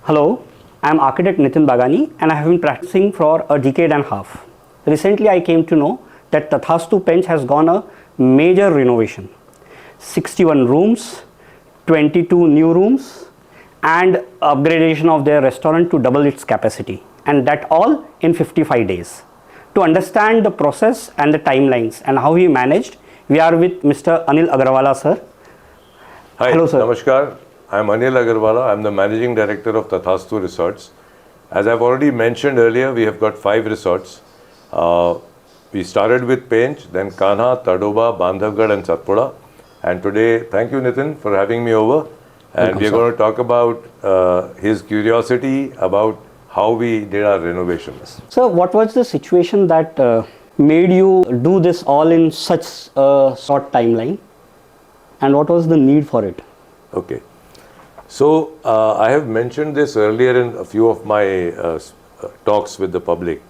Hello, I am architect Nitin Bagani and I have been practicing for a decade and a half. Recently I came to know that Tathastu Pench has gone a major renovation. 61 rooms, 22 new rooms and upgradation of their restaurant to double its capacity, and that all in 55 days. To understand the process and the timelines and how he managed, we are with Mr. Anil Agarwala sir. Hi, Hello sir. Namaskar. I am Anil Agarwala. I am the Managing Director of Tathastu Resorts. As I have already mentioned earlier, we have got 5 resorts. We started with Pench, then Kanha, Tadoba, Bandhavgarh and Satpura. And today, thank you Nitin for having me over. And we are going to talk about his curiosity about how we did our renovations. So what was the situation that made you do this all in such a short timeline, and what was the need for it? Okay. So, I have mentioned this earlier in a few of my talks with the public.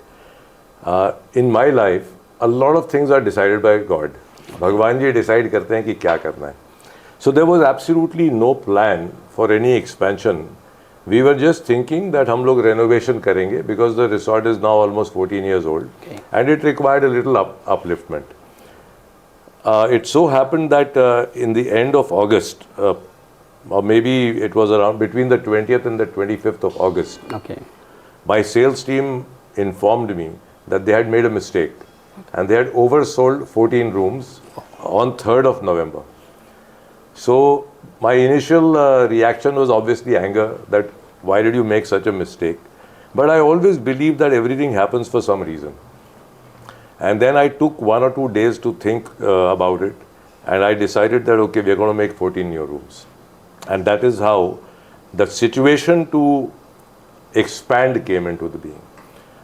In my life, a lot of things are decided by God. Bhagwan ji decide karte hain ki kya karna hai. So, there was absolutely no plan for any expansion. We were just thinking that hum log renovation karenge because the resort is now almost 14 years old, and it required a little upliftment. It so happened that in the end of August, or maybe it was around between the 20th and the 25th of August, my sales team informed me that they had made a mistake and they had oversold 14 rooms on 3rd of November. So my initial reaction was obviously anger, that why did you make such a mistake? But I always believe that everything happens for some reason. And then I took 1 or 2 days to think about it, and I decided that okay, we are going to make 14 new rooms. And that is how the situation to expand came into the being.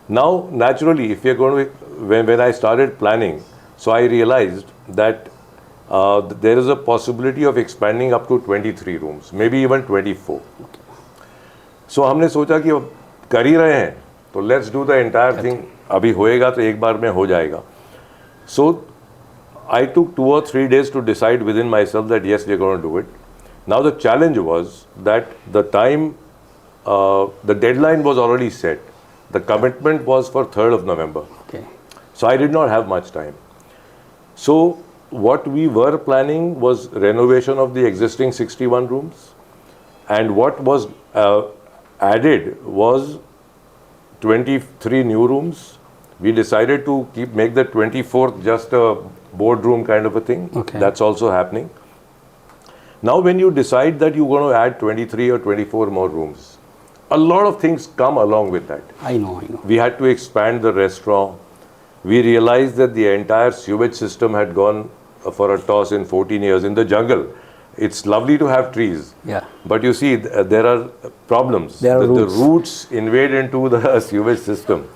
Now, naturally, if you're going to, when I started planning, so I realized that there is a possibility of expanding up to 23 rooms, maybe even 24. So हमने सोचा कि अब कर ही रहे हैं, तो let's do the entire thing. अभी होएगा तो एक बार में हो जाएगा. So I took 2 or 3 days to decide within myself that yes, we are going to do it. Now the challenge was that the time, the deadline was already set. The commitment was for 3rd of November. So I did not have much time. So what we were planning was renovation of the existing 61 rooms, and what was added was 23 new rooms. We decided to make the 24th just a boardroom kind of a thing. That's also happening. Now, when you decide that you're going to add 23 or 24 more rooms, a lot of things come along with that. I know. We had to expand the restaurant. We realized that the entire sewage system had gone for a toss in 14 years in the jungle. It's lovely to have trees, but you see, there are problems. The roots invade into the sewage system.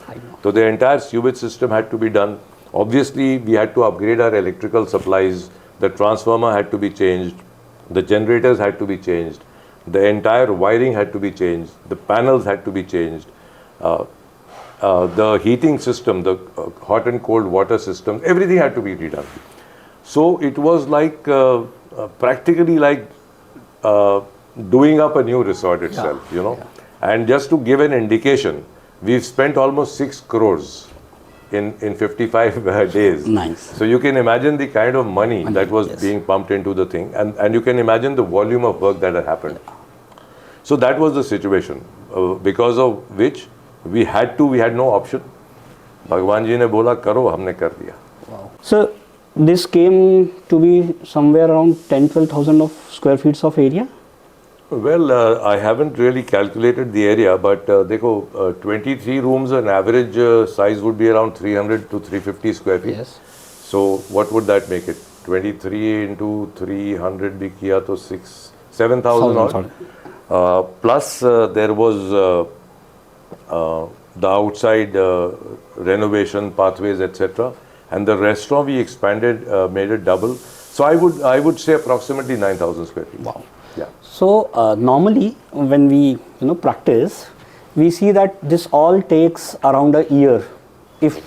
So the entire sewage system had to be done. Obviously, we had to upgrade our electrical supplies. The transformer had to be changed. The generators had to be changed. The entire wiring had to be changed. The panels had to be changed. The heating system, the hot and cold water system, everything had to be redone. So it was like practically like doing up a new resort itself, you know. And just to give an indication, we've spent almost 6 crores in 55 days. Nice. So you can imagine the kind of money that was being pumped into the thing, and you can imagine the volume of work that had happened. So that was the situation, because of which we had no option. Bhagwan ji ne bola karo, humne kar diya. Wow. So this came to be somewhere around 10-12,000 of square feet of area? Well, I haven't really calculated the area, but dekho, 23 rooms, an average size would be around 300 to 350 square feet. So what would that make it? 23 into 300 bhi kiya to 7,000 odd. Plus there was the outside renovation, pathways, etc. And the restaurant we expanded, made it double. So I would say approximately 9,000 square feet. Wow. Yeah. So normally when we practice, we see that this all takes around a year if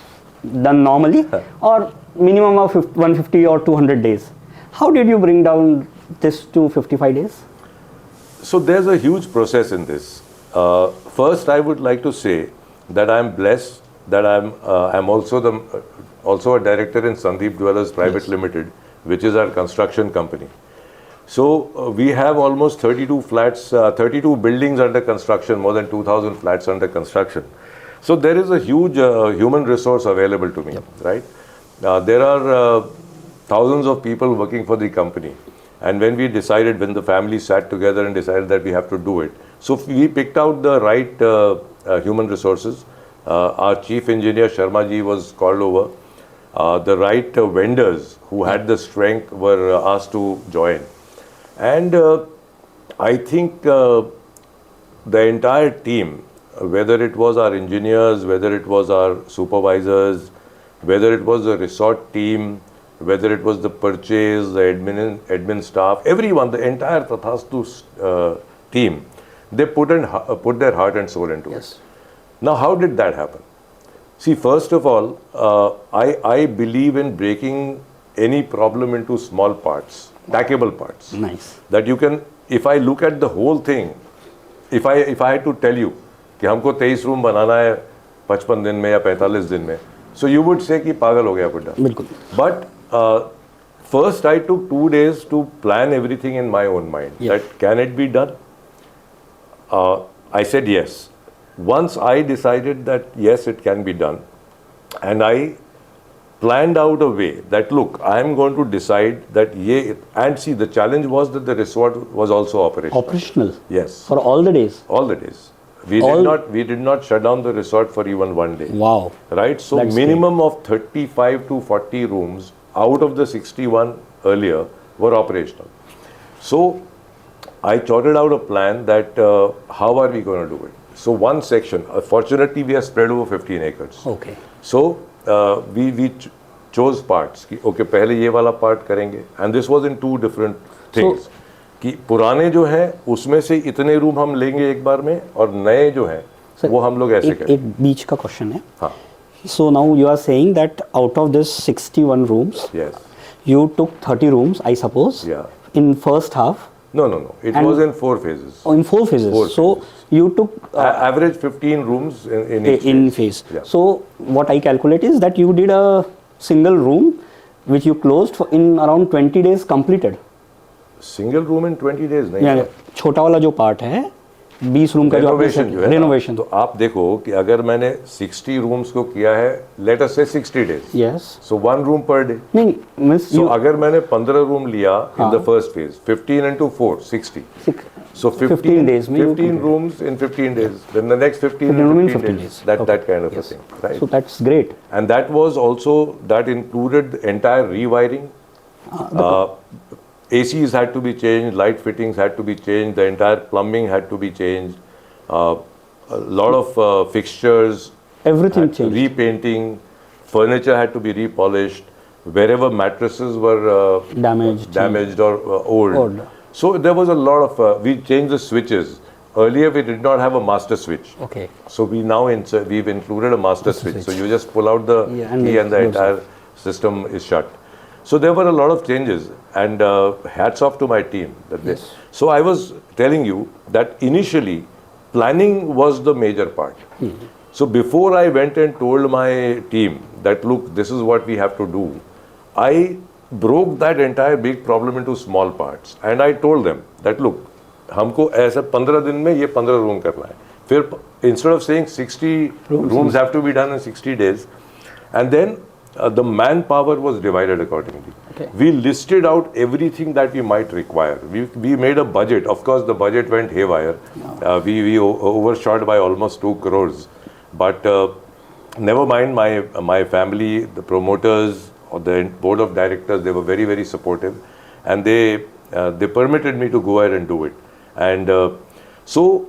done normally, or minimum of 150 or 200 days. How did you bring down this to 55 days? So there's a huge process in this. First, I would like to say that I'm blessed that I'm also a director in Sandeep Dwellers Private Limited, which is our construction company. So we have almost 32 flats, 32 buildings under construction, more than 2,000 flats under construction. So there is a huge human resource available to me, right? There are thousands of people working for the company. And when we decided, when the family sat together and decided that we have to do it, so we picked out the right human resources. Our chief engineer Sharma ji was called over. The right vendors who had the strength were asked to join. And I think the entire team, whether it was our engineers, whether it was our supervisors, whether it was the resort team, whether it was the purchase, the admin staff, everyone, the entire Tathastu team, they put their heart and soul into it. Now, how did that happen? See, first of all, I believe in breaking any problem into small parts, tackable parts. Nice. That you can, if I look at the whole thing, if I had to tell you कि हमको 23 room बनाना है 55 दिन में या 45 दिन में, so you would say कि पागल हो गया बुड्ढा. बिल्कुल. But first I took 2 days to plan everything in my own mind. That can it be done? I said yes. Once I decided that yes, it can be done, and I planned out a way that look, I am going to decide that and see, the challenge was that the resort was also operational. Operational. Yes. For all the days. All the days. We did not shut down the resort for even one day. Wow. Right? So That's minimum of 35 to 40 rooms out of the 61 earlier were operational. So I charted out a plan that how are we going to do it? So one section, fortunately we are spread over 15 acres. Okay. So we chose parts. Okay, पहले ये वाला part करेंगे. And this was in 2 different things. कि पुराने जो हैं उसमें से इतने रूम हम लेंगे एक बार में और नए जो हैं वो हम लोग ऐसे करेंगे. एक बीच का क्वेश्चन है. हाँ. So now you are saying that out of this 61 rooms, yes, you took 30 rooms, I suppose. Yeah. In first half. No. It was in 4 phases. Oh, in 4 phases. 4 so phases. You took average 15 rooms in each phase. Yeah. So what I calculate is that you did a single room which you closed for in around 20 days completed. Single room in 20 days नहीं. Yeah, छोटा वाला जो part है 20 room का जो renovation. तो आप देखो कि अगर मैंने 60 रूम्स को किया है, लेट अस से 60 डेज. यस. सो 1 रूम पर डे. नहीं मींस सो अगर मैंने 15 रूम लिया in the first phase, 15 into 4 60. So 15 days, 15 rooms in 15 days. Then the next 15 in 15 days. That kind of a thing, right? So that's great. And that was also, that included the entire rewiring. ACs had to be changed, light fittings had to be changed, the entire plumbing had to be changed. A lot of fixtures. Everything changed. Repainting, furniture had to be repolished. Wherever mattresses were damaged or old. So there was a lot of, we changed the switches. Earlier we did not have a master switch. Okay. So we now, we've included a master switch. So you just pull out the key and the entire system is shut. So there were a lot of changes, and hats off to my team. So I was telling you that initially planning was the major part. So before I went and told my team that look, this is what we have to do, I broke that entire big problem into small parts, and I told them that look, हमको ऐसा 15 दिन में ये 15 room करना है. फिर instead of saying 60 rooms have to be done in 60 days, and then the manpower was divided accordingly. Okay. We listed out everything that we might require. We made a budget. Of course, the budget went haywire. We overshot by almost 2 crores. But never mind, my family, the promoters, or the board of directors, they were very, very supportive, and they permitted me to go ahead and do it. And so,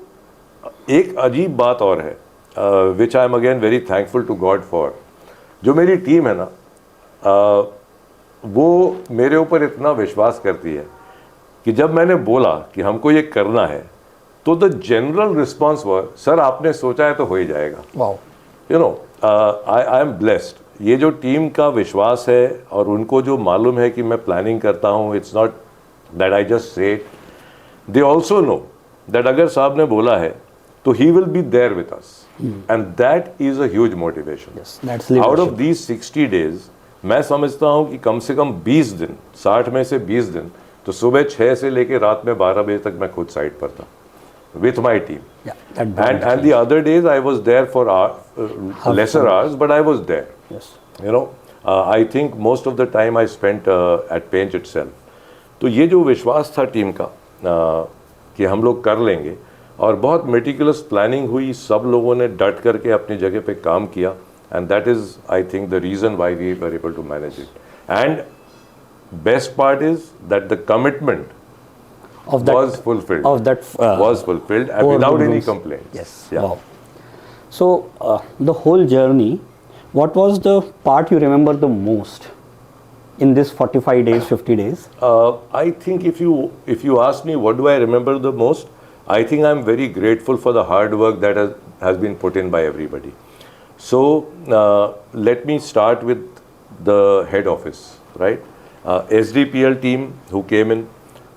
एक अजीब बात और है, which I am again very thankful to God for. जो मेरी team है ना, वो मेरे ऊपर इतना विश्वास करती है कि जब मैंने बोला कि हमको ये करना है, तो the general response were, sir आपने सोचा है तो हो ही जाएगा. Wow. You know, I am blessed. ये जो टीम का विश्वास है और उनको जो मालूम है कि मैं प्लानिंग करता हूँ, it's not that I just say it. They also know that अगर साहब ने बोला है तो he will be there with us. And that is a huge motivation. Yes, that's Out leadership. of these 60 days, मैं समझता हूँ कि कम से कम 20 दिन, 60 में से 20 दिन, तो सुबह 6 से लेके रात में 12 बजे तक मैं खुद साइट पर था, with my team. Yeah, that bond. And the other days I was there for lesser hours, but I was there. Yes. You know, I think most of the time I spent at Pench itself. तो ये जो विश्वास था team का कि हम लोग कर लेंगे, और बहुत मेटिकुलस प्लानिंग हुई, सब लोगों ने डट करके अपनी जगह पे काम किया, and that is I think the reason why we were able to manage it. And best part is that the commitment Of that, was fulfilled. Of that Was fulfilled and core without any values. complaints. Yes. Yeah. Wow. So the whole journey, what was the part you remember the most in this 45 days, 50 days? I think if you ask me what do I remember the most, I think I'm very grateful for the hard work that has been put in by everybody. So let me start with the head office, right? SDPL team who came in,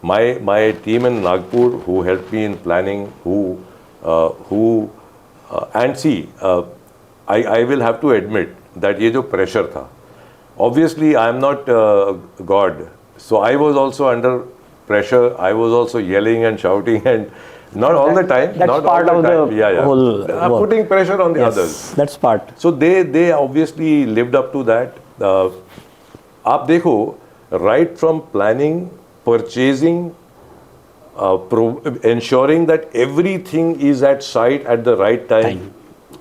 my team in Nagpur who helped me in planning, and see, I will have to admit that ये जो pressure था, obviously I am not God, so I was also under pressure. I was also yelling and shouting, and not all the time. That's not part all of the the time. Yeah. whole work. Putting pressure on the Yes, others. that's part. So they obviously lived up to that. आप देखो, right from planning, purchasing, ensuring that everything is at site at the right time.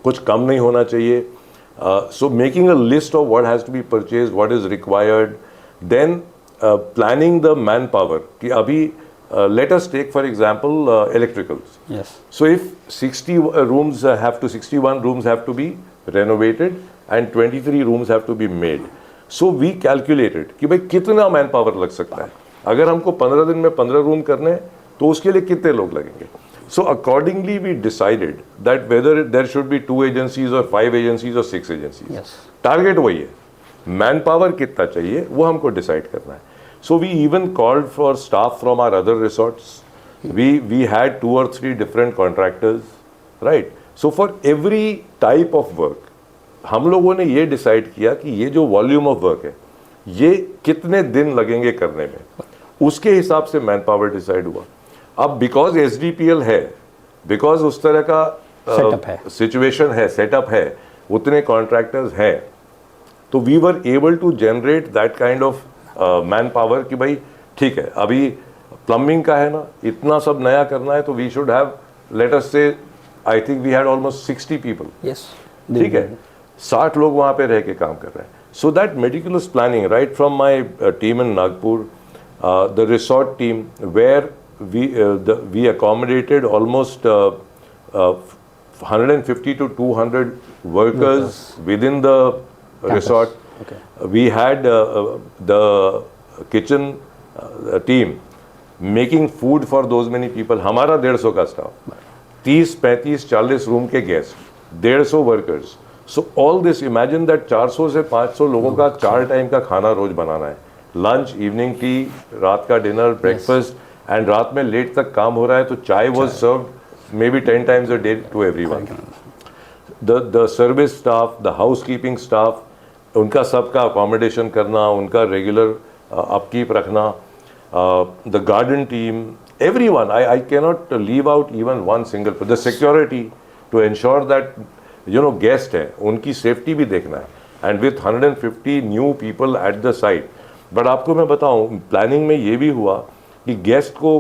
कुछ कम नहीं होना चाहिए. So making a list of what has to be purchased, what is required, then planning the manpower. कि अभी let us take for example electricals. Yes. So if 61 rooms have to be renovated and 23 rooms have to be made. So we calculated कि भाई कितना man power लग सकता है. अगर हमको 15 दिन में 15 रूम करने हैं तो उसके लिए कितने लोग लगेंगे. So accordingly we decided that whether there should be 2 agencies or 5 agencies or 6 agencies. Yes. Target वही है, मैन पावर कितना चाहिए वो हमको डिसाइड करना है. So we even called for staff from our other resorts. We had 2 or 3 different contractors, right? So for every type of work, हम लोगों ने ये डिसाइड किया कि ये जो वॉल्यूम ऑफ वर्क है ये कितने दिन लगेंगे करने में, उसके हिसाब से मैन पावर डिसाइड हुआ. अब बिकॉज SDPL है, बिकॉज उस तरह का Setup है. सिचुएशन है, सेटअप है, उतने कॉन्ट्रैक्टर्स हैं, तो we were able to generate that kind of manpower कि भाई ठीक है, अभी प्लम्बिंग का है ना, इतना सब नया करना है, तो we should have, let us say, I think we had almost 60 people. Yes. ठीक है, 60 लोग वहाँ पे रह के काम कर रहे हैं. So that meticulous planning right from my team in Nagpur, the resort team where we accommodated almost 150 to 200 workers within the resort. Okay. We had the kitchen team making food for those many people. हमारा 150 का staff, 30, 35, 40 room के guest, 150 workers. So all this, imagine that 400 से 500 लोगों का 4 time का खाना रोज बनाना है. Lunch, evening tea, रात का डिनर, ब्रेकफास्ट, एंड रात में लेट तक काम हो रहा है तो चाय was served may be 10 times a day to everyone. The service staff, the housekeeping staff, उनका सबका अकोमोडेशन करना, उनका रेगुलर अपकीप रखना, the garden team, everyone. I cannot leave out even one single. The security to ensure that guest है, उनकी safety भी देखना है, and with 150 new people at the site. But आपको मैं बताऊं, प्लानिंग में ये भी हुआ कि गेस्ट को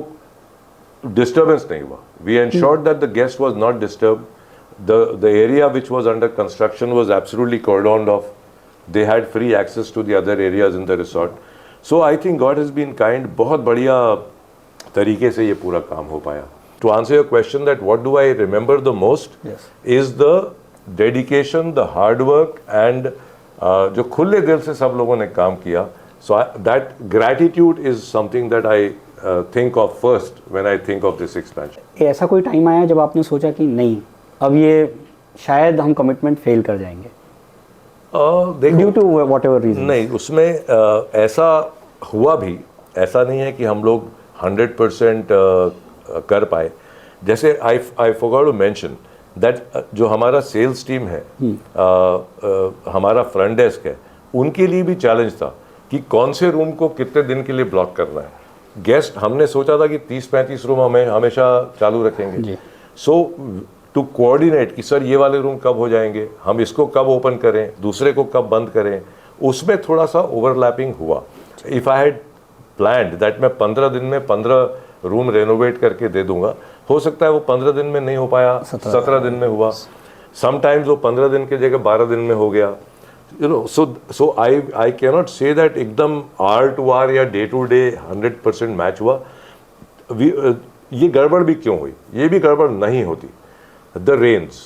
डिस्टर्बेंस नहीं हुआ. We ensured that the guest was not disturb. The area which was under construction was absolutely cordoned off. They had free access to the other areas in the resort. So I think God has been kind. बहुत बढ़िया तरीके से ये पूरा काम हो पाया. To answer your question that what do I remember the most is the dedication, the hard work, and जो खुले दिल से सब लोगों ने काम किया. So that gratitude is something that I think of first when I think of this expansion. ऐसा कोई टाइम आया जब आपने सोचा कि नहीं, अब ये शायद हम कमिटमेंट फेल कर जाएंगे ड्यू टू व्हाटएवर रीजन? नहीं, उसमें ऐसा हुआ भी. ऐसा नहीं है कि हम लोग 100% कर पाए, जैसे I forgot to mention that जो हमारा सेल्स टीम है, हमारा फ्रंट डेस्क है, उनके लिए भी चैलेंज था कि कौन से रूम को कितने दिन के लिए ब्लॉक करना है। गेस्ट हमने सोचा था कि 30-35 रूम हमें हमेशा चालू रखेंगे। सो टू कोऑर्डिनेट कि सर ये वाले रूम कब हो जाएंगे, हम इसको कब ओपन करें, दूसरे को कब बंद करें, उसमें थोड़ा सा ओवरलैपिंग हुआ। If I had planned that मैं 15 दिन में 15 रूम रेनोवेट करके दे दूंगा, हो सकता है वो 15 दिन में नहीं हो पाया, 17 दिन में हुआ, समटाइम्स वो 15 दिन की जगह 12 दिन में हो गया। You know, so I cannot say that एकदम आर टू आर या डे टू डे 100% मैच हुआ। ये गड़बड़ भी क्यों हुई? ये भी गड़बड़ नहीं होती। द रेन्स,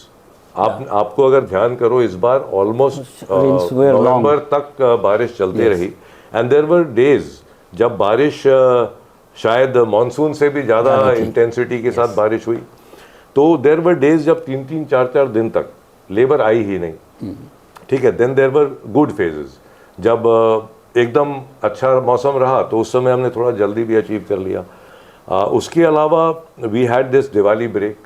आपको अगर ध्यान करो, इस बार ऑलमोस्ट नवंबर तक बारिश चलती रही, एंड देयर वर डेज जब बारिश शायद मानसून से भी ज़्यादा इंटेंसिटी के साथ बारिश हुई। तो देयर वर डेज जब 3-3, 4-4 दिन तक लेबर आई ही नहीं। ठीक है, then there were good phases, जब एकदम अच्छा मौसम रहा तो उस समय हमने थोड़ा जल्दी भी अचीव कर लिया। उसके अलावा we had this Diwali break.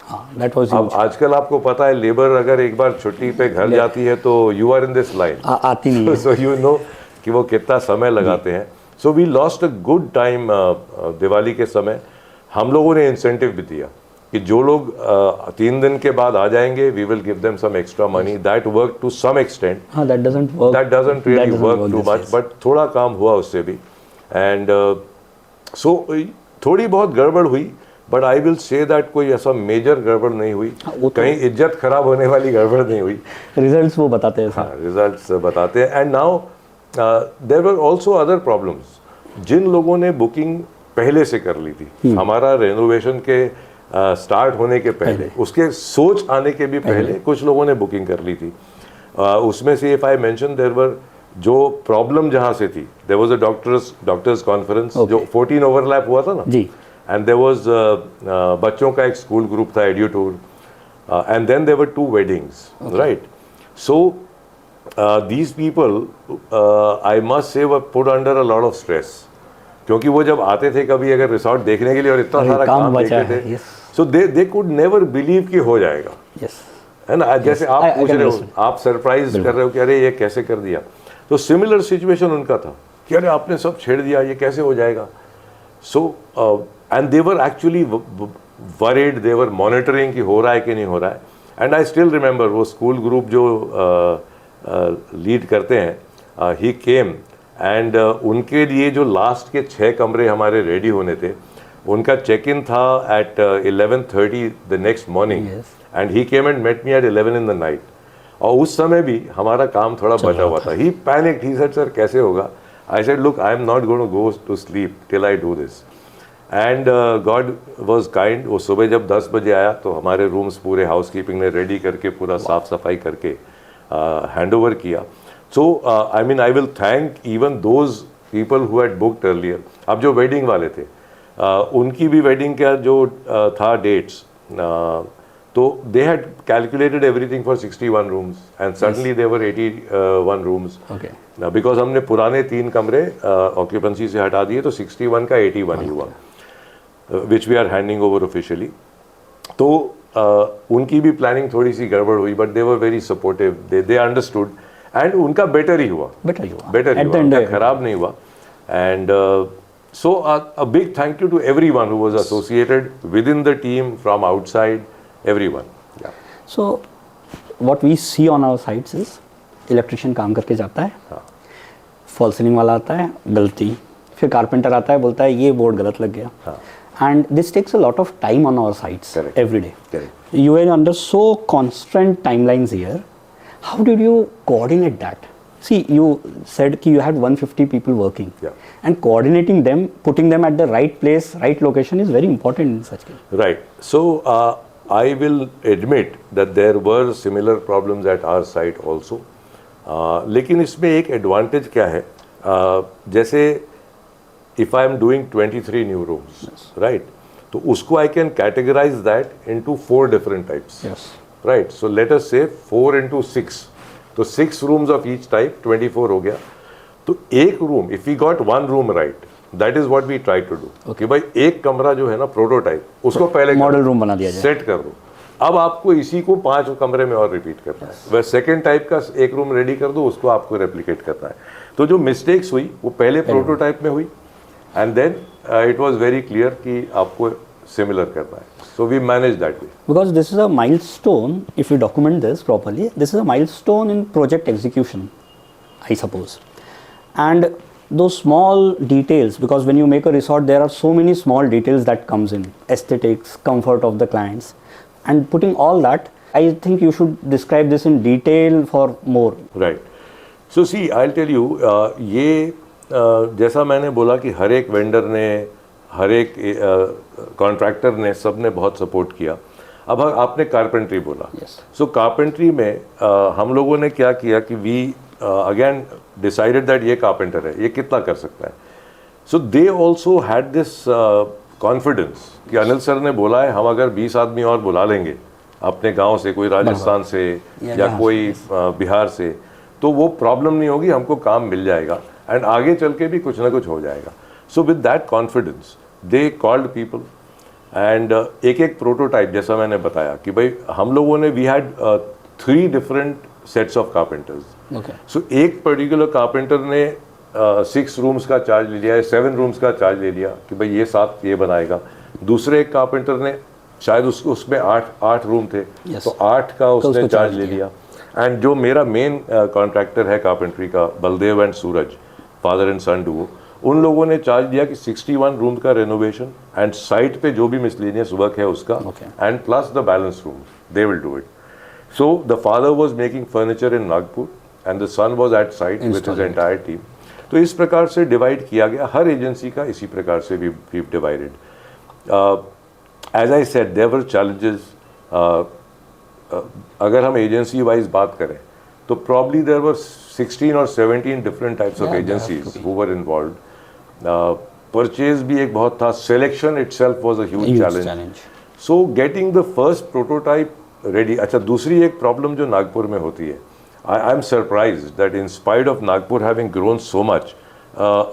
अब आजकल आपको पता है, लेबर अगर एक बार छुट्टी पे घर जाती है तो you are in this line, आती नहीं है। सो यू नो कि वो कितना समय लगाते हैं। So we lost a good time. Diwali के समय हम लोगों ने इंसेंटिव भी दिया कि जो लोग 3 दिन के बाद आ जाएंगे, we will give them some extra money. That work to some extent, that doesn't really work too much, but थोड़ा काम हुआ उससे भी। एंड सो थोड़ी बहुत गड़बड़ हुई, but I will say that कोई ऐसा मेजर गड़बड़ नहीं हुई, कहीं इज्जत खराब होने वाली गड़बड़ नहीं हुई। रिजल्ट्स वो बताते हैं। हाँ, रिजल्ट्स बताते हैं। And now there were also other problems. जिन लोगों ने बुकिंग पहले से कर ली थी, हमारा रेनोवेशन के स्टार्ट होने के पहले, उसके सोच आने के भी पहले कुछ लोगों ने बुकिंग कर ली थी। उसमें से if I mention, there were जो प्रॉब्लम जहाँ से थी, there was a doctors conference जो 14 ओवरलैप हुआ था ना जी, एंड देयर वाज बच्चों का एक स्कूल ग्रुप था, edu tour, and then there were 2 weddings, right. So these people I must say were put under a lot of stress, क्योंकि वो जब आते थे कभी अगर रिसोर्ट देखने के लिए और इतना सारा काम देखते थे, सो दे कुड नेवर बिलीव कि हो जाएगा। है ना, जैसे आप पूछ रहे हो, आप सरप्राइज कर रहे हो कि अरे ये कैसे कर दिया। तो सिमिलर सिचुएशन उनका था कि अरे आपने सब छेड़ दिया, ये कैसे हो जाएगा। So and they were actually worried, they were monitoring कि हो रहा है कि नहीं हो रहा है। एंड आई स्टिल रिमेंबर वो स्कूल ग्रुप जो लीड करते हैं, ही केम एंड उनके लिए जो लास्ट के 6 कमरे हमारे रेडी होने थे, उनका चेक इन था at 11:30 the next morning, and he came and met me at 11 in the night. और उस समय भी हमारा काम थोड़ा बचा हुआ था। He panicked, he said sir कैसे होगा। I said look, I am not going to go to sleep till I do this. And God was kind. वो सुबह जब 10 बजे आया तो हमारे रूम्स पूरे हाउसकीपिंग ने रेडी करके पूरा साफ सफाई करके हैंड ओवर किया। So I mean I will thank even those people who had booked earlier. अब जो वेडिंग वाले थे, उनकी भी वेडिंग का जो था डेट्स, तो they had calculated everything for 61 rooms and suddenly there were 81 rooms. Okay. Now because हमने पुराने 3 कमरे ऑक्यूपेंसी से हटा दिए तो 61 का 81 ही हुआ, which we are handing over officially. तो उनकी भी प्लानिंग थोड़ी सी गड़बड़ हुई, but they were very supportive. They understood. And उनका बेटर ही हुआ, उनका खराब नहीं हुआ। And so a big thank you to everyone who was associated with in the team, from outside, everyone. So what we see on our sites is electrician काम करके जाता है, फॉल सीलिंग वाला आता है, गलती, फिर कारपेंटर आता है, बोलता है ये बोर्ड गलत लग गया, and this takes a lot of time on our sites every day. You are under so constant timelines here. How did you coordinate that? See, you said कि you had 150 people working, and coordinating them, putting them at the right place, right location is very important in such case. Right. So I will admit that there were similar problems at our site also. लेकिन इसमें एक advantage क्या है? जैसे if I am doing 23 new rooms, right? तो उसको I can categorize that into 4 different types. Yes. Right, so let us say 4 into 6, तो 6 rooms of each type, 24 हो गया। तो एक room, if we got one room right, that is what we try to do कि भाई एक कमरा जो है ना प्रोटोटाइप उसको पहले मॉडल रूम बना दिया जाए, सेट कर दो, अब आपको इसी को 5 कमरे में और रिपीट करना है, वह सेकंड टाइप का एक रूम रेडी कर दो, उसको आपको रेप्लिकेट करना है। तो जो मिस्टेक्स हुई वो पहले प्रोटोटाइप में हुई and then it was very clear कि आपको सिमिलर करना है, so we manage that way. Because this is a milestone, if you document this properly, this is a milestone in project execution, I suppose. And those small details, because when you make a resort, there are so many small details that comes in, aesthetics, comfort of the clients, and putting all that, I think you should describe this in detail for more. Right. So see, I'll tell you, ये जैसा मैंने बोला कि हर एक vendor ने, हर एक contractor ने, सब ने बहुत सपोर्ट किया। अब आपने कारपेंट्री बोला, सो कारपेंट्री में हम लोगों ने क्या किया कि वी अगेन डिसाइडेड दैट ये कारपेंटर है, ये कितना कर सकता है। So they also had this confidence कि अनिल सर ने बोला है हम अगर 20 आदमी और बुला लेंगे अपने गांव से, कोई राजस्थान से या कोई बिहार से, तो वो प्रॉब्लम नहीं होगी, हमको काम मिल जाएगा एंड आगे चल के भी कुछ ना कुछ हो जाएगा। So with that confidence they called people and एक एक प्रोटोटाइप, जैसा मैंने बताया कि भाई हम लोगों ने we had 3 different sets of carpenters. So एक पर्टिकुलर कारपेंटर ने 6 रूम्स का चार्ज ले लिया, 7 रूम्स का चार्ज ले लिया कि भाई ये 7 ये बनाएगा। दूसरे एक कारपेंटर ने शायद उसमें 8 रूम थे, तो 8 का उसने चार्ज ले लिया। एंड जो मेरा मेन कॉन्ट्रैक्टर है कारपेंट्री का, Baldev and Suraj, father and son duo, उन लोगों ने चार्ज दिया कि 61 रूम का रेनोवेशन एंड साइट पे जो भी मिसलेनियस वर्क है उसका and plus the balance room, they will do it. So the father was making furniture in Nagpur and the son was at site with his entire team. तो इस प्रकार से divide किया गया, हर एजेंसी का इसी प्रकार से we divided. As I said there were challenges. अगर हम एजेंसी वाइज बात करें तो probably there were 16 or 17 different types of agencies who were involved. Purchase भी एक बहुत था, selection itself was a huge challenge. So getting the first prototype ready. अच्छा, दूसरी एक problem जो नागपुर में होती है, I am surprised that in spite of Nagpur having grown so much,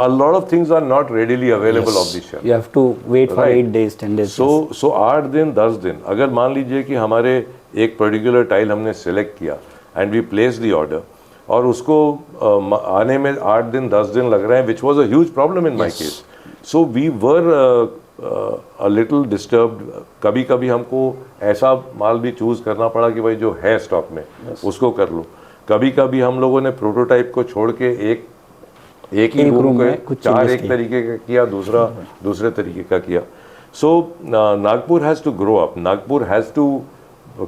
a lot of things are not readily available off the shelf. You have to wait for 8 days, 10 days. So 8 दिन 10 दिन, अगर मान लीजिए कि हमारे एक particular tile हमने select किया and we place the order और उसको आने में 8 दिन 10 दिन लग रहे हैं, which was a huge problem in my case. So we were a little disturbed. कभी कभी हमको ऐसा माल भी चूज़ करना पड़ा कि भाई जो है स्टॉक में उसको कर लो। कभी कभी हम लोगों ने प्रोटोटाइप को छोड़ के एक ही रूम में 4 एक तरीके का किया, दूसरा दूसरे तरीके का किया। So Nagpur has to grow up, Nagpur has to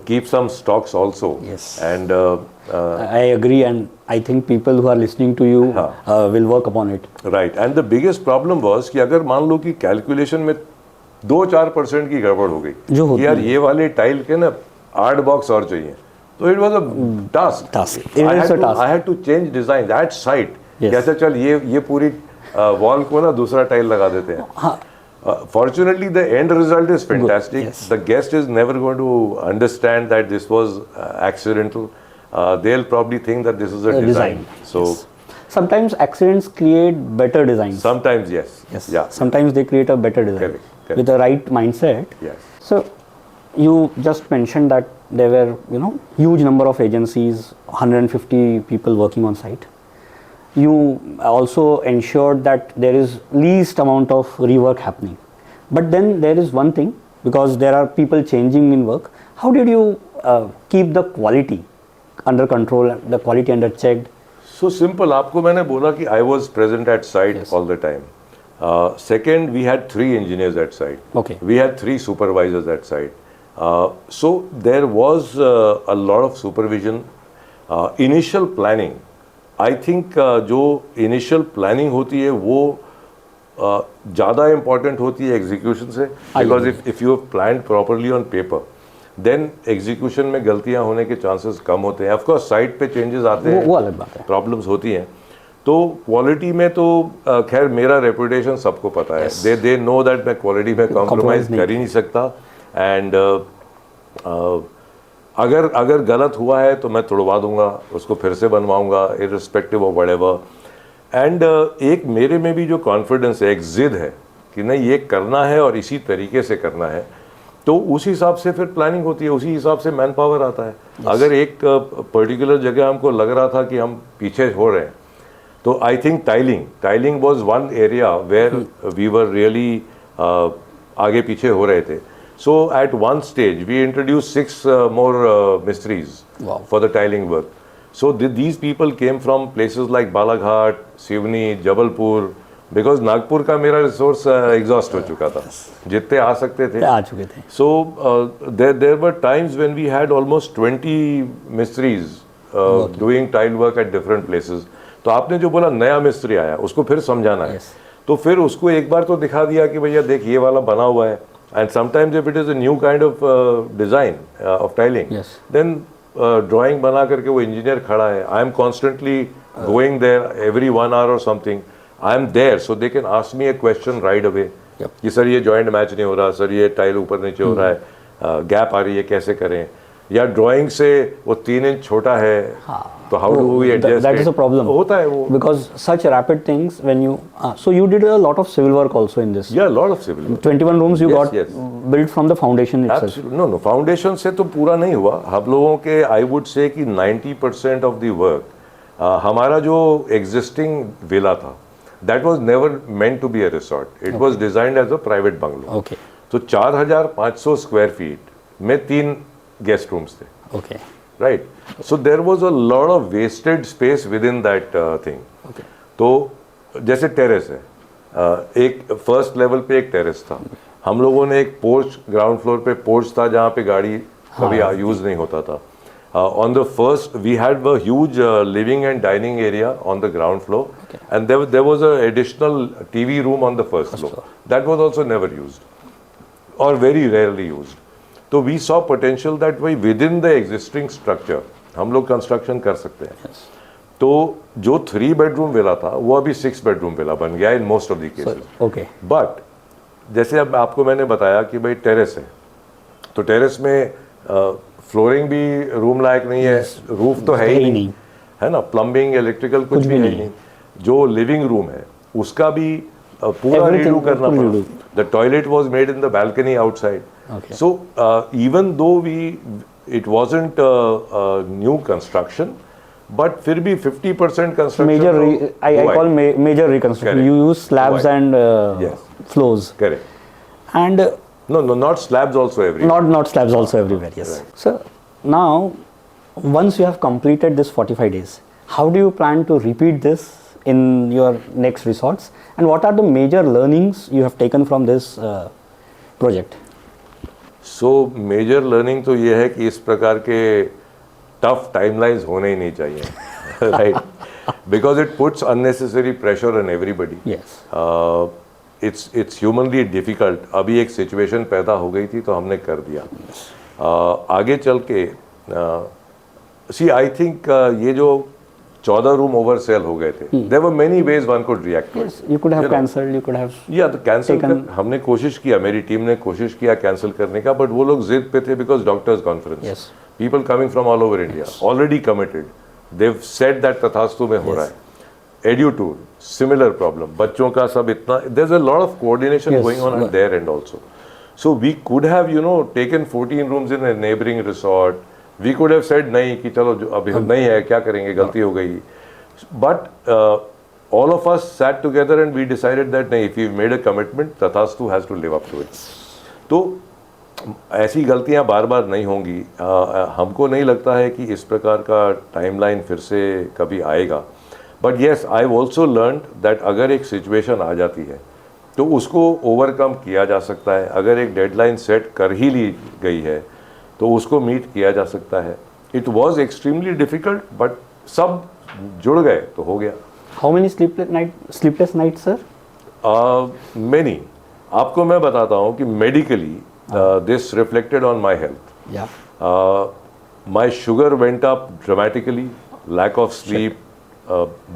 keep some stocks also. Yes. And I agree, and I think people who are listening to you will work upon it. Right. And the biggest problem was कि अगर मान लो कि calculation में 2-4% की गड़बड़ हो गई कि यार ये वाले टाइल के ना 8 बॉक्स और चाहिए, तो it was a task. I had to change design at site. कैसे चल ये पूरी वॉल को ना दूसरा टाइल लगा देते हैं। Fortunately, the end result is fantastic. Yes. The guest is never going to understand that this was accidental. They'll probably think that this is a design. So sometimes accidents create better designs. Sometimes, yes. Yeah. Sometimes they create a better design. Correct. With the right mindset. Yes. So you just mentioned that there were, huge number of agencies, 150 people working on site. You also ensured that there is least amount of rework happening. But then there is one thing, because there are people changing in work. How did you keep the quality under control, the quality under checked? So simple. आपको मैंने बोला कि I was present at site all the time. Second, we had 3 engineers at site. Okay. We had 3 supervisors at site. So there was a lot of supervision. Initial planning. I think जो initial planning होती है वो ज़्यादा important होती है execution से, because if you have planned properly on paper then execution में गलतियां होने के चांसेस कम होते हैं। ऑफ कोर्स साइट पे चेंजेस आते हैं, वो अलग बात है, प्रॉब्लम्स होती हैं। तो क्वालिटी में तो खैर मेरा रेपुटेशन सबको पता है, दे नो दैट मैं क्वालिटी में कॉम्प्रोमाइज़ कर ही नहीं सकता। एंड अगर गलत हुआ है तो मैं तोड़वा दूंगा, उसको फिर से बनवाऊंगा इररिस्पेक्टिव ऑफ व्हाटएवर। एंड एक मेरे में भी जो कॉन्फिडेंस है, एक जिद है कि नहीं ये करना है और इसी तरीके से करना है, तो उस हिसाब से फिर प्लानिंग होती है, उसी हिसाब से मैन पावर आता है। अगर एक पर्टिकुलर जगह हमको लग रहा था कि हम पीछे हो रहे हैं, तो I think tiling was one area where we were really आगे पीछे हो रहे थे। So at one stage we introduce 6 more mistries for the tiling work. So these people came from places like Balaghat, Sivni, Jabalpur, because Nagpur का मेरा resource exhaust हो चुका था, जितने आ सकते थे आ चुके थे। So there were times when we had almost 20 mistries doing tile work at different places. तो आपने जो बोला नया मिस्त्री आया, उसको फिर समझाना है, तो फिर उसको एक बार तो दिखा दिया कि भैया देख ये वाला बना हुआ है, and sometimes if it is a new kind of design of tiling, then drawing बना करके वो इंजीनियर खड़ा है, I am constantly going there every 1 hour or something, I am there, so they can ask me a question right away कि sir ये joint match नहीं हो रहा, सर ये टाइल ऊपर नीचे हो रहा है, गैप आ रही है, कैसे करें, या ड्राइंग से वो 3 इंच छोटा है, तो how do we adjust, that is a problem होता है वो, because such rapid things when you so you did a lot of civil work also in this. या lot of civil 21 rooms you Yes, got yes. built from the foundation itself. No foundation से तो पूरा नहीं हुआ हम लोगों के। I would say कि 90% ऑफ द वर्क हमारा जो एग्जिस्टिंग विला था, that was never meant to be a resort, it was designed as a private bungalow. Okay. तो 4500 स्क्वायर फीट में 3 गेस्ट रूम्स थे, Okay. Right. So there was a lot of wasted space within that thing. Okay. तो जैसे terrace है, एक first level पे एक terrace था, हम लोगों ने एक पोर्च, ग्राउंड फ्लोर पे पोर्च था जहाँ पे गाड़ी कभी यूज नहीं होता था। On the first we had a huge living and dining area on the ground floor, and there was a additional TV room on the first floor, that was also never used or very rarely used. तो we saw potential that way with in the existing structure हम लोग construction कर सकते हैं। तो जो 3 bedroom villa था वो अभी 6 बेडरूम विला बन गया in most of the cases. Okay. But जैसे अब आपको मैंने बताया कि भाई टेरेस है, तो टेरेस में फ्लोरिंग भी रूम लायक नहीं है, रूफ तो है ही नहीं, है ना, प्लम्बिंग इलेक्ट्रिकल कुछ भी है ही नहीं। जो लिविंग रूम है उसका भी पूरा रीडू करना पड़ा। The toilet was made in the balcony outside. So even though it wasn't new construction, but फिर भी 50% construction Major, I call major reconstruction. Correct. You use slabs Right. and Yes. floors. Correct. And No, not slabs also everywhere. not slabs also everywhere. Yes. Right. So now, once you have completed this 45 days, how do you plan to repeat this in your next resorts? And what are the major learnings you have taken from this project? So major learning तो ये है कि इस प्रकार के tough timelines होने ही नहीं चाहिए, right, because it puts unnecessary pressure on everybody. Yes. It's humanly difficult. अभी एक सिचुएशन पैदा हो गई थी तो हमने कर दिया। आगे चल के सी आई थिंक ये जो 14 रूम ओवर सेल हो गए थे, there were many ways one could react. Yes. You could have cancelled. You could have. या तो कैंसिल taken- हमने कोशिश किया, मेरी टीम ने कोशिश किया कैंसिल करने का, बट वो लोग जिद पे थे because doctors conference, Yes. People coming from all over India already committed, देव सेड दैट तथास्तु में हो रहा है। एड्यू टूर सिमिलर प्रॉब्लम, बच्चों का सब इतना, there is a lot of coordination Yes. Going on at there and also. So we could have taken 14 rooms in a neighbouring resort, we could have said नहीं कि चलो जो अभी नहीं है क्या करेंगे, गलती हो गई, but all of us sat together and we decided that नहीं, if we've made a commitment, तथास्तु has to live up to it. तो ऐसी गलतियां बार बार नहीं होंगी। हमको नहीं लगता है कि इस प्रकार का टाइमलाइन फिर से कभी आएगा, but yes I also learn that अगर एक सिचुएशन आ जाती है तो उसको ओवरकम किया जा सकता है। अगर एक डेडलाइन सेट कर ही ली गई है तो उसको मीट किया जा सकता है। It was extremely difficult, but सब जुड़ गए तो हो गया। How many sleepless nights, sir? Many. आपको मैं बताता हूँ कि medically this reflected on my health. Yeah. My sugar went up dramatically, lack of sleep,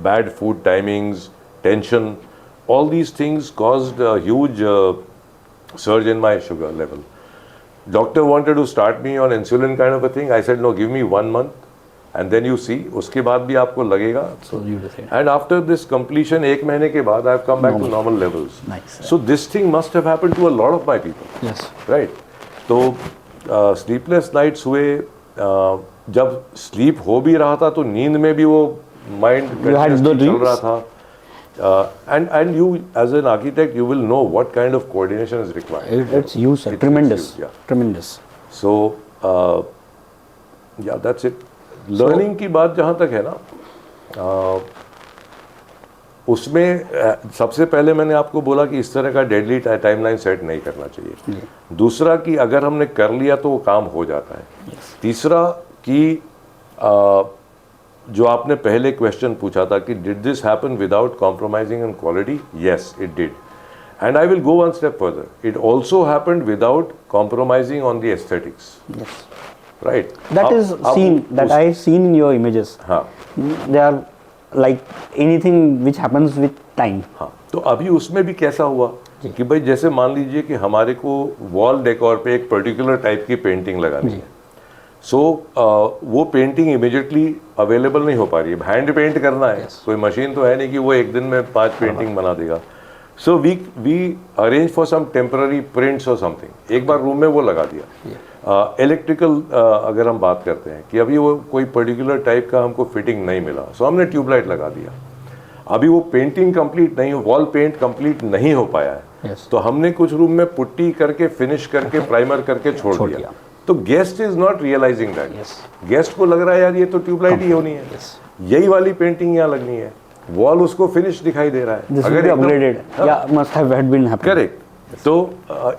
bad food timings, tension, all these things caused a huge surge in my sugar level. Doctor wanted to start me on insulin kind of a thing. I said, no, give me 1 month and then you see, उसके बाद भी आपको लगेगा. So you to say. And after this completion 1 महीने के बाद I have come back to normal levels. Nice. So this thing must have happened to a lot of my people. Yes. Right. तो sleepless nights हुए. जब sleep हो भी रहा था तो नींद में भी वो माइंड had the चल dreams? रहा था. And you as an architect, you will know what kind of coordination is required. It's huge, sir. It's Tremendous. huge, yeah. Tremendous. So yeah, that's it. Learning की बात जहाँ तक है ना, उसमें सबसे पहले मैंने आपको बोला कि इस तरह का डेडली टाइमलाइन सेट नहीं करना चाहिए. दूसरा कि अगर हमने कर लिया तो वो काम हो जाता है. तीसरा कि जो आपने पहले क्वेश्चन पूछा था कि did this happen without compromising on quality. Yes, it did. And I will go one step further. It also happened without compromising on the aesthetics. Yes. Right. That is seen, that I have seen in your images. हाँ. They are like anything which happens with time. हाँ. तो अभी उसमें भी कैसा हुआ कि भाई जैसे मान लीजिए कि हमारे को वॉल डेकोर पे एक पर्टिकुलर टाइप की पेंटिंग लगानी है. सो वो पेंटिंग इमीडिएटली अवेलेबल नहीं हो पा रही है. हैंड पेंट करना है. कोई मशीन तो है नहीं कि वो एक दिन में 5 पेंटिंग बना देगा. So we arrange for some temporary prints और समथिंग. एक बार रूम में वो लगा दिया. इलेक्ट्रिकल अगर हम बात करते हैं कि अभी वो कोई पर्टिकुलर टाइप का हमको फिटिंग नहीं मिला, सो हमने ट्यूबलाइट लगा दिया. अभी वो पेंटिंग कंप्लीट नहीं, वॉल पेंट कंप्लीट नहीं हो पाया है. तो हमने कुछ रूम में पुट्टी करके फिनिश करके प्राइमर करके छोड़ दिया. तो guest is not realising that. Guest को लग रहा है यार ये तो ट्यूबलाइट ही होनी है. यही वाली पेंटिंग यहाँ लगनी है. वॉल उसको फिनिश दिखाई दे रहा है. अगर अपग्रेडेड या must have been happened. Correct. तो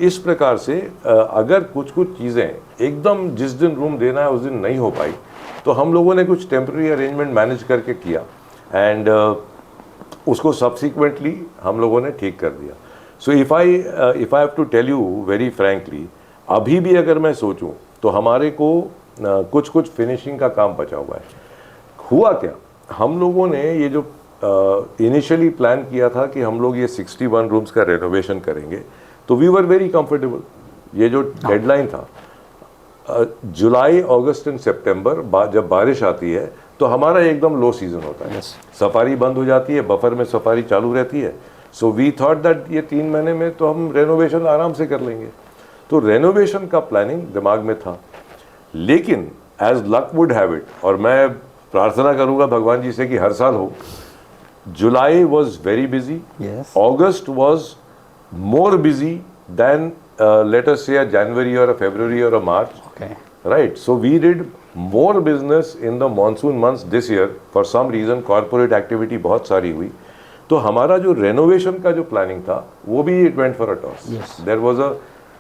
इस प्रकार से अगर कुछ चीज़ें एकदम जिस दिन रूम देना है उस दिन नहीं हो पाई, तो हम लोगों ने कुछ टेम्पररी अरेंजमेंट मैनेज करके किया एंड उसको सब्सिक्वेंटली हम लोगों ने ठीक कर दिया. So if I have to tell you very frankly, अभी भी अगर मैं सोचूं तो हमारे को कुछ फिनिशिंग का काम बचा हुआ है. हुआ क्या, हम लोगों ने ये जो इनिशियली प्लान किया था कि हम लोग ये 61 रूम्स का रेनोवेशन करेंगे, तो वी वर वेरी कंफर्टेबल. ये जो डेडलाइन था जुलाई, अगस्त एंड सितंबर, जब बारिश आती है तो हमारा एकदम लो सीजन होता है. सफारी बंद हो जाती है, बफर में सफारी चालू रहती है. सो वी थॉट दैट ये 3 महीने में तो हम रेनोवेशन आराम से कर लेंगे. तो रेनोवेशन का प्लानिंग दिमाग में था. लेकिन as luck would have it, और मैं प्रार्थना करूंगा भगवान जी से कि हर साल हो, July was very busy. August was more busy than let us say a January or a February or a March. Okay. Right. So we did more business in the monsoon months this year. For some reason corporate activity बहुत सारी हुई. तो हमारा जो renovation का जो planning था वो भी it went for a toss. Yes. There was a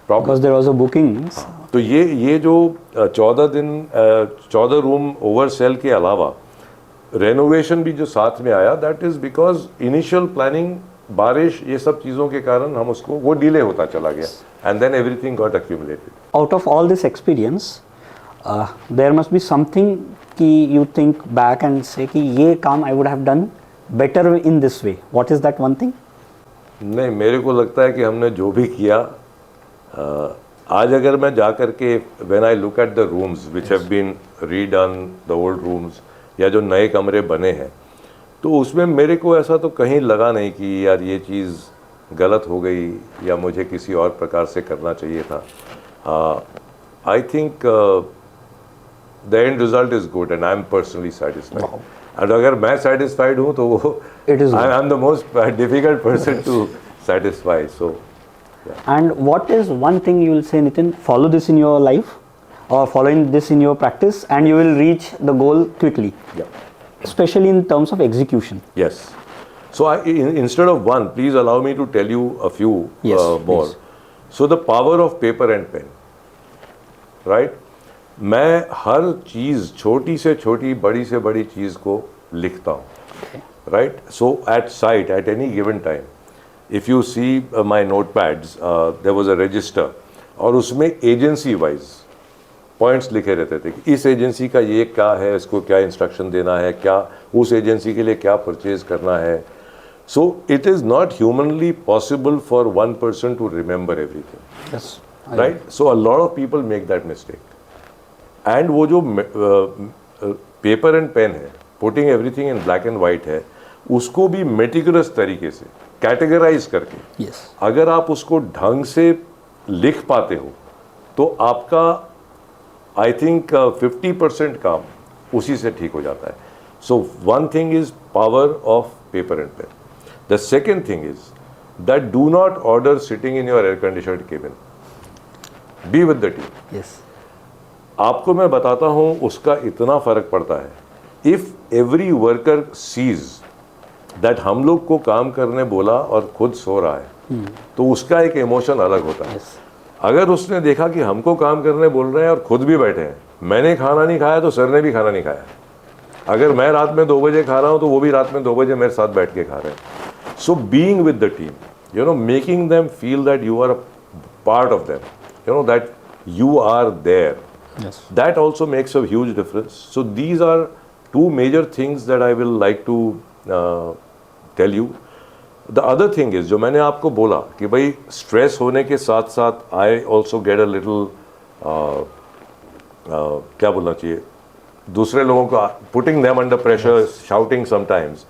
problem. Because there was a bookings. तो ये जो 14 रूम ओवर सेल के अलावा रेनोवेशन भी जो साथ में आया, that is because initial planning, बारिश, ये सब चीज़ों के कारण हम उसको वो डिले होता चला गया and then everything got accumulated. Out of all this experience there must be something कि you think back and say कि ये काम I would have done better in this way. What is that one thing? नहीं, मेरे को लगता है कि हमने जो भी किया, आज अगर मैं जा कर के when I look at the rooms which have been redone, the old rooms या जो नए कमरे बने हैं, तो उसमें मेरे को ऐसा तो कहीं लगा नहीं कि यार ये चीज़ गलत हो गई या मुझे किसी और प्रकार से करना चाहिए था. I think the end result is good and I am personally satisfied. और अगर मैं सेटिस्फाइड हूँ तो वो I am the most difficult person to satisfy. So and what is one thing you will say, Nitin, follow this in your life or following this in your practice and you will reach the goal quickly. Yeah. Especially in terms of execution. Yes. So instead of one, please allow me to tell you a few more. So the power of paper and pen. Right? मैं हर चीज़, छोटी से छोटी, बड़ी से बड़ी चीज़ को लिखता हूँ. Right? So at site, at any given time, if you see my notepads, there was a register और उसमें agency wise पॉइंट्स लिखे रहते थे कि इस एजेंसी का ये क्या है, इसको क्या इंस्ट्रक्शन देना है, क्या उस एजेंसी के लिए क्या परचेज करना है. So it is not humanly possible for one person to remember everything. Right. So a lot of people make that mistake. And वो जो पेपर एंड पेन है, putting everything in black and white है, उसको भी meticulous तरीके से categorise करके Yes. अगर आप उसको ढंग से लिख पाते हो तो आपका आई थिंक 50% काम उसी से ठीक हो जाता है. So one thing is power of paper and pen. The second thing is that do not order sitting in your air conditioned cabin. Be with the team. Yes. आपको मैं बताता हूं उसका इतना फर्क पड़ता है. If every worker sees that हम लोग को काम करने बोला और खुद सो रहा है तो उसका एक इमोशन अलग होता है. Yes. अगर उसने देखा कि हमको काम करने बोल रहे हैं और खुद भी बैठे हैं, मैंने खाना नहीं खाया तो सर ने भी खाना नहीं खाया. अगर मैं रात में 2 बजे खा रहा हूं तो वो भी रात में 2 बजे मेरे साथ बैठ के खा रहे हैं. So being with the team, you know, making them feel that you are a part of them, you know, that you are there. Yes. That also makes a huge difference. So these are two major things that I will like to tell you. The other thing is जो मैंने आपको बोला कि भाई stress होने के साथ साथ I also get a little क्या बोलना चाहिए, दूसरे लोगों को putting them under pressure, shouting sometimes.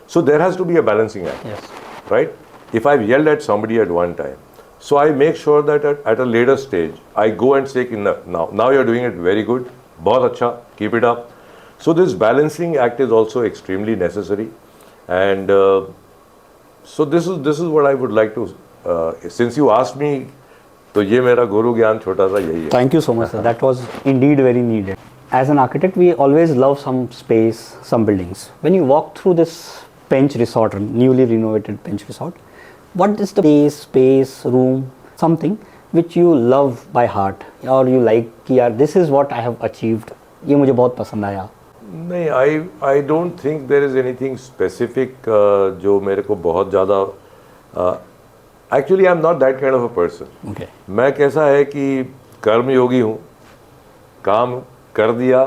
So there has to be a balancing act. Yes. Right? If I've yelled at somebody at one time, so I make sure that at a later stage, I go and say, now you're doing it very good, bahut acha, keep it up. So this balancing act is also extremely necessary. And so this is what I would like to, since you asked me, तो ये मेरा गुरु ज्ञान छोटा सा यही है. Thank you so much, sir. That was indeed very needed. As an architect, we always love some space, some buildings. When you walk through this Pench Resort, newly renovated Pench Resort, what is the space, room, something which you love by heart, or you like कि यार this is what I have achieved, ये मुझे बहुत पसंद आया? नहीं, I don't think there is anything specific जो मेरे को बहुत ज़्यादा, actually I'm not that kind of a person. Okay. मैं कैसा है कि कर्मयोगी हूँ, काम कर दिया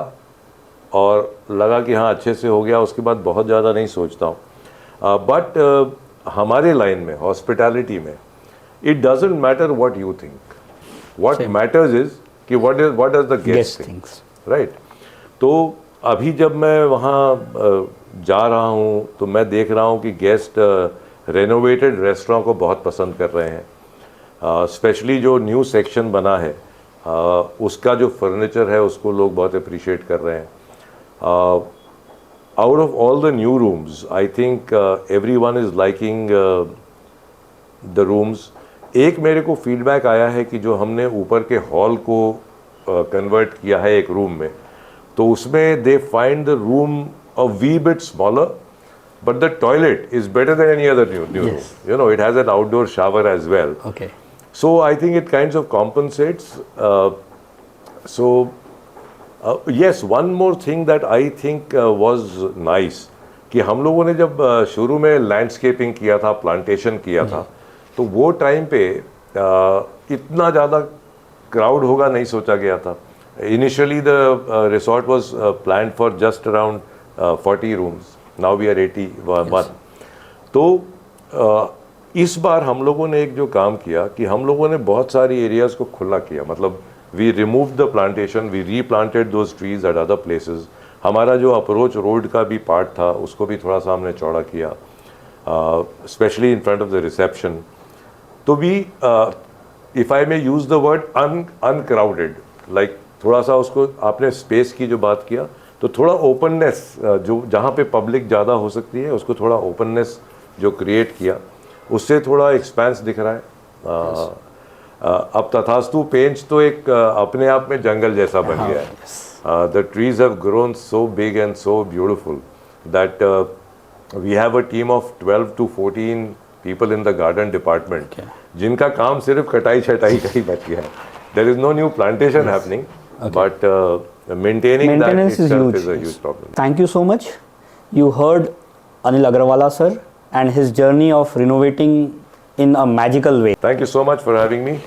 और लगा कि हाँ अच्छे से हो गया, उसके बाद बहुत ज़्यादा नहीं सोचता हूँ. बट हमारे लाइन में, हॉस्पिटैलिटी में, it doesn't matter what you think, what matters is कि what does the guest thinks, right. तो अभी जब मैं वहाँ जा रहा हूँ तो मैं देख रहा हूँ कि गेस्ट रेनोवेटेड रेस्टोरेंट को बहुत पसंद कर रहे हैं. स्पेशली जो न्यू सेक्शन बना है उसका जो फर्नीचर है उसको लोग बहुत अप्रिशिएट कर रहे हैं. Out of all the new rooms, I think everyone is liking the rooms. एक मेरे को फीडबैक आया है कि जो हमने ऊपर के हॉल को कन्वर्ट किया है एक रूम में, तो उसमें they find the room a wee bit smaller, but the toilet is better than any other new room. You know, it has an outdoor shower as well. Okay. So I think it kinds of compensates. Yes, one more thing that I think was nice कि हम लोगों ने जब शुरू में landscaping किया था, plantation किया था, तो वो टाइम पे इतना ज़्यादा क्राउड होगा नहीं सोचा गया था. Initially the resort was planned for just around 40 rooms, now we are 81. तो इस बार हम लोगों ने एक जो काम किया कि हम लोगों ने बहुत सारी एरियाज़ को खुला किया. मतलब we removed the plantation, we replanted those trees at other places. हमारा जो अप्रोच रोड का भी पार्ट था उसको भी थोड़ा सा हमने चौड़ा किया, specially in front of the reception. तो भी if I may use the word uncrowded, like थोड़ा सा उसको, आपने स्पेस की जो बात किया, तो थोड़ा ओपननेस, जो जहाँ पे पब्लिक ज़्यादा हो सकती है उसको थोड़ा ओपननेस जो क्रिएट किया, उससे थोड़ा एक्सपेंस दिख रहा है. अब तथास्तु पेंच तो एक अपने आप में जंगल जैसा बन गया है. The trees have grown so big and so beautiful that we have a team of 12 to 14 people in the garden department जिनका काम सिर्फ कटाई छटाई का ही बच गया है. There is no new plantation happening, but maintaining that itself is a huge problem. Thank you so much. You heard Anil Agrawala sir and his journey of renovating in a magical way. Thank you so much for having me.